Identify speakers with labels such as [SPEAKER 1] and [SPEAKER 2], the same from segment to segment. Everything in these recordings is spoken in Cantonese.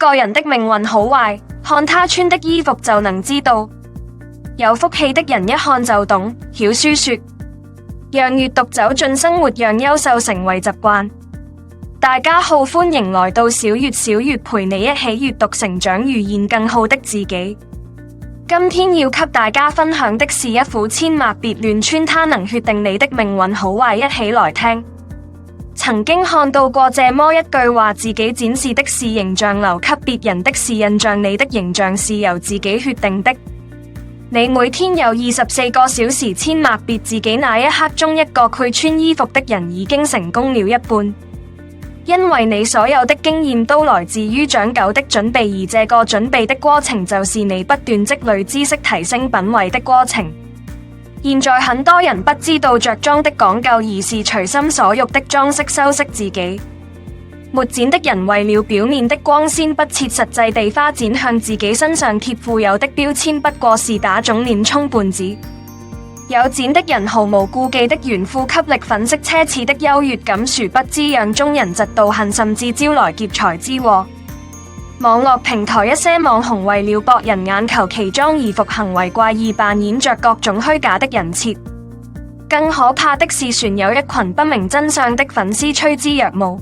[SPEAKER 1] 個人的命運好壞，看他穿的衣服就能知道。有福氣的人一看就懂。曉書說，讓閱讀走進生活，讓優秀成為習慣。大家好，歡迎來到小月陪你一起閱讀成長，遇見更好的自己。今天要給大家分享的是一副千萬別亂穿，它能決定你的命運好壞，一起來聽。曾經看到過這麼一句話，自己展示的是形象，留給別人的是印象，你的形象是由自己決定的。你每天有24個小時，千萬別自己那一刻中一個會穿衣服的人已經成功了一半，因為你所有的經驗都來自於長久的準備，而這個準備的過程就是你不斷積累知識、提升品味的過程。現在很多人不知道着裝的講究，而是隨心所欲的裝飾修飾自己。沒剪的人為了表面的光鮮，不切實際地花剪向自己身上貼富有的標籤，不過是打腫臉充胖子。有剪的人毫無顧忌的炫富，給力粉飾奢侈的優越感，殊不知讓中人嫉妒恨，甚至招來劫財之禍。網絡平台一些網紅為了博人眼球，奇裝異服，行為怪異，扮演着各種虛假的人設。更可怕的是，船有一群不明真相的粉絲趨之若鶩，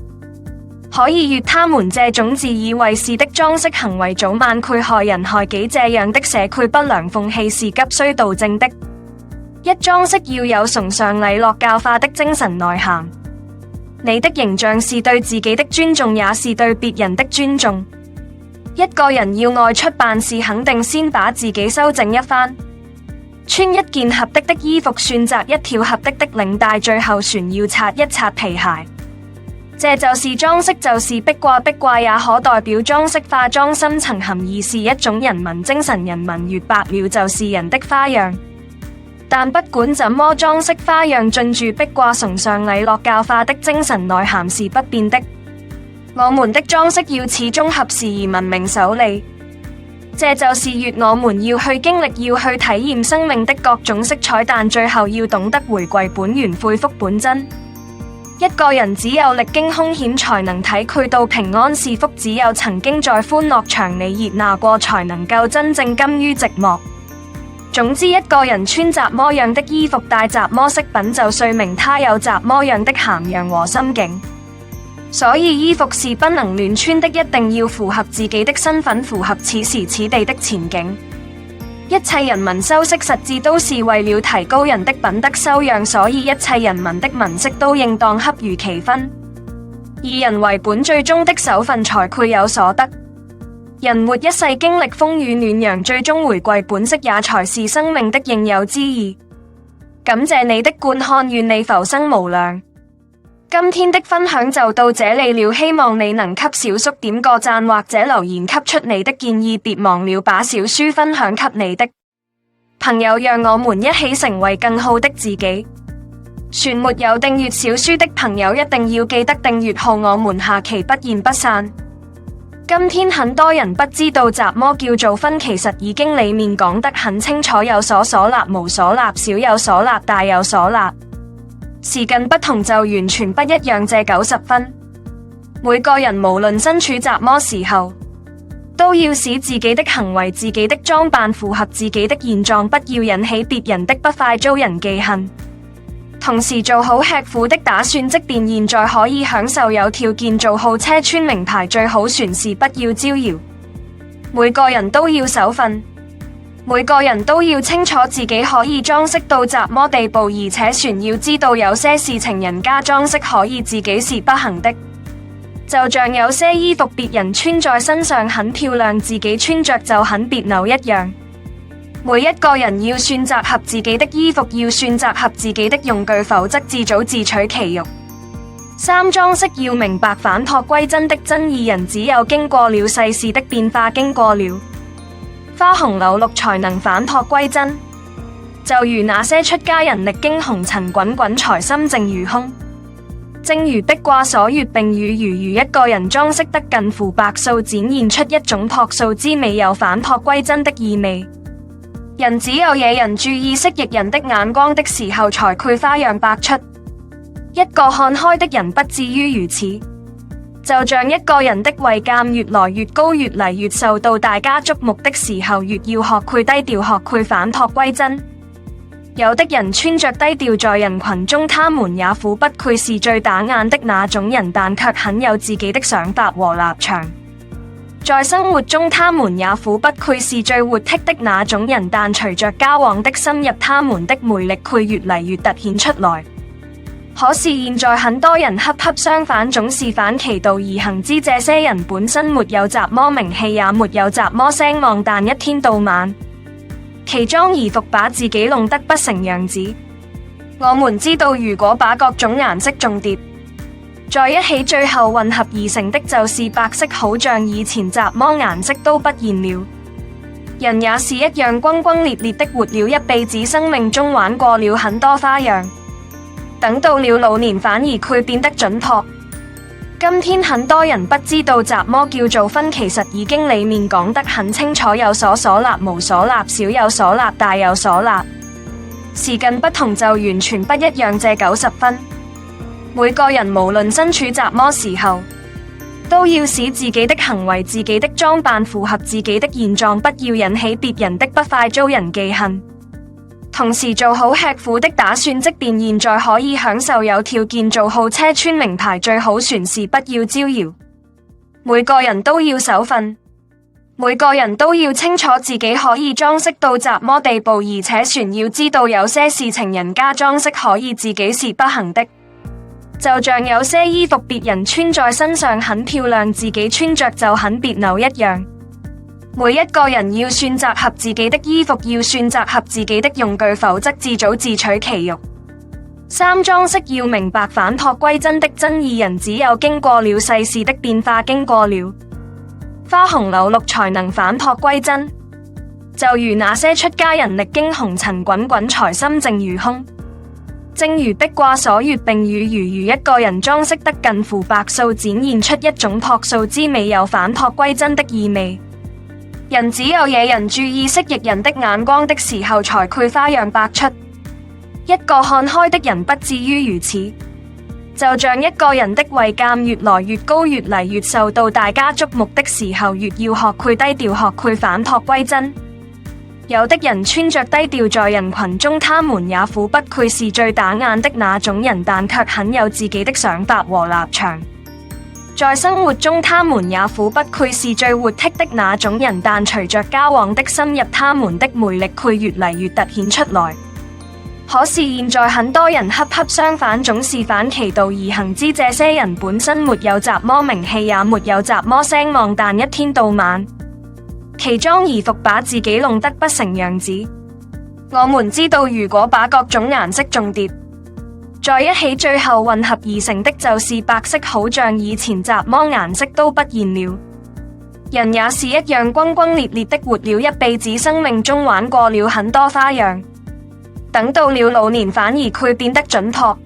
[SPEAKER 1] 可以閱他們這種自以為是的裝飾行為，早晚會害人害己。這樣的社會不良風氣是急需導正的。一裝飾要有崇尚禮樂教化的精神內涵。你的形象是對自己的尊重，也是對別人的尊重。一個人要外出辦事，肯定先把自己修整一番，穿一件合適的衣服，選擇一條合適的領帶，最後船要擦一擦皮鞋。這就是裝飾，就是壁掛。壁掛也可代表裝飾。化妝深層含義是一種人文精神，人文越白了就是人的花樣。但不管怎麼裝飾花樣，進駐壁掛，崇尚禮樂教化的精神內涵是不變的。我們的裝飾要始終合時而文明守禮，這就是我們要去經歷，要去體驗生命的各種色彩，但最後要懂得回歸本源，恢復本真。一個人只有歷經凶險才能體會到平安是福，只有曾經在歡樂場裏熱鬧過，才能夠真正甘於寂寞。總之，一個人穿怎麼樣的衣服，帶怎麼飾品，就說明他有怎麼樣的涵養和心境。所以衣服是不能亂穿的，一定要符合自己的身份，符合此時此地的前景。一切人文修飾實質都是為了提高人的品德修養，所以一切人文的文飾都應當恰如其分，以人為本，最終的首份才會有所得。人活一世，經歷風雨暖陽，最終回歸本色，也才是生命的應有之義。感謝你的觀看，願你浮生無量。今天的分享就到這裡了，希望你能給小叔點個讚或者留言給出你的建議，別忘了把小書分享給你的朋友，讓我們一起成為更好的自己。還沒有訂閱小書的朋友一定要記得訂閱號，我們下期不見不散。今天很多人不知道怎麼叫做分，其實已經裡面講得很清楚，有所所立、無所立、小有所立、大有所立。時間不同就完全不一樣，這90分。每個人無論身處怎麼時候，都要使自己的行為、自己的裝扮符合自己的現狀，不要引起別人的不快，遭人忌恨。同時做好吃苦的打算，即便現在可以享受，有條件做好車穿名牌，最好船事不要招搖。每個人都要守份。每個人都要清楚自己可以裝飾到怎麼地步，而且船要知道有些事情人家裝飾可以，自己是不行的。就像有些衣服別人穿在身上很漂亮，自己穿着就很別扭一樣。每一個人要選擇合自己的衣服，要選擇合自己的用具，否則自討自取其辱。三、裝飾要明白返璞歸真的真義，人只有經過了世事的變化，經過了花紅柳綠才能返璞歸真，就如那些出家人歷經紅塵滾滾才心靜如空。正如壁掛所閱，並如一個人裝飾得近乎白素，展現出一種樸素之美，有返璞歸真的意味。人只有惹人注意、蜥蜴人的眼光的時候，才會花樣百出。一個看開的人不至於如此。就像一個人的位階越來越高，越嚟越受到大家矚目的時候，越要學會低調，學會返璞歸真。有的人穿着低調在人群中，他們也苦不愧是最打眼的那種人，但卻很有自己的想法和立場。在生活中，他們也苦不愧是最活潑的那種人，但隨着交往的深入，他們的魅力會越嚟越凸顯出來。可是現在很多人恰恰相反，總是反其道而行之。這些人本身沒有怎麼名氣，也沒有怎麼聲望，但一天到晚奇裝異服，把自己弄得不成樣子。我們知道，如果把各種顏色重疊在一起，最後混合而成的就是白色，好像以前怎麼顏色都不現了。人也是一樣，轟轟烈烈的活了一輩子，生命中玩過了很多花樣，等到了老年反而會變得準確。今天很多人不知道怎麼叫做分，其實已經裡面講得很清楚，有所納、無所納、少有所納、大有所納。時近不同就完全不一樣。這90分，每個人無論身處怎麼時候，都要使自己的行為、自己的裝扮符合自己的現狀，不要引起別人的不快，遭人忌恨。同時做好吃苦的打算，即便現在可以享受，有條件做好車穿名牌，最好船事不要招搖。每個人都要守份，每個人都要清楚自己可以裝飾到怎麼地步，而且船要知道有些事情人家裝飾可以，自己是不行的。就像有些衣服別人穿在身上很漂亮，自己穿着就很別扭一樣。每一個人要選擇合自己的衣服，要選擇合自己的用具，否則自討自取其辱。三、裝飾要明白返璞歸真的真義，人只有經過了世事的變化，經過了花紅柳綠，才能返璞歸真。就如那些出家人歷經紅塵滾滾，才心靜如空。正如壁掛所閱，並如一個人裝飾得近乎白素，展現出一種樸素之美，有返璞歸真的意味。人只有惹人注意、蜥蜴人的眼光的時候，才會花樣百出。一個看開的人不至於如此。就像一個人的位階越來越高，越嚟越受到大家矚目的時候，越要學會低調，學會返璞歸真。有的人穿着低調在人群中，他們也苦不愧是最打眼的那種人，但卻很有自己的想法和立場。在生活中，他們也苦不愧是最活潑的那種人，但隨着交往的深入，他們的魅力會越嚟越凸顯出來。可是現在很多人恰恰相反，總是反其道而行之。這些人本身沒有怎麼名氣，也沒有怎麼聲望，但一天到晚奇裝異服，把自己弄得不成樣子。我們知道，如果把各種顏色重疊在一起，最後混合而成的就是白色，好像以前怎麼顏色都不現了。人也是一樣，轟轟烈烈的活了一輩子，生命中玩過了很多花樣，等到了老年反而會變得準確。